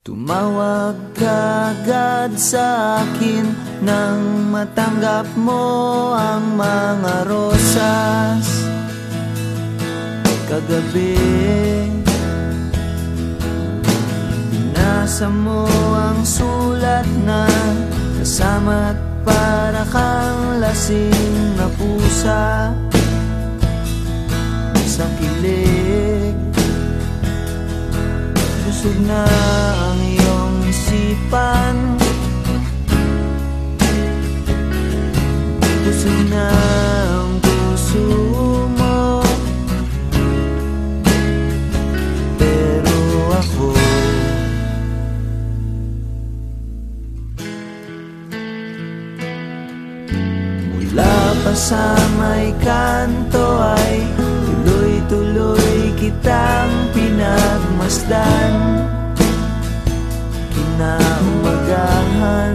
Tumawag ka agad sa akin nang matanggap mo ang mga rosas kagabi. Binasa mo ang sulat na kasama't para kang lasing na pusa sa kilig. Busog na ang iyong isipan, busog na ang puso mo, pero ako mula pa sa may kanto ay tuloy-tuloy kitang pinagmasdan. Kinaumagahan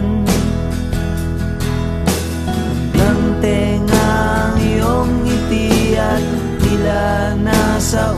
hanggang tenga ang iyong ngiti at tila nasa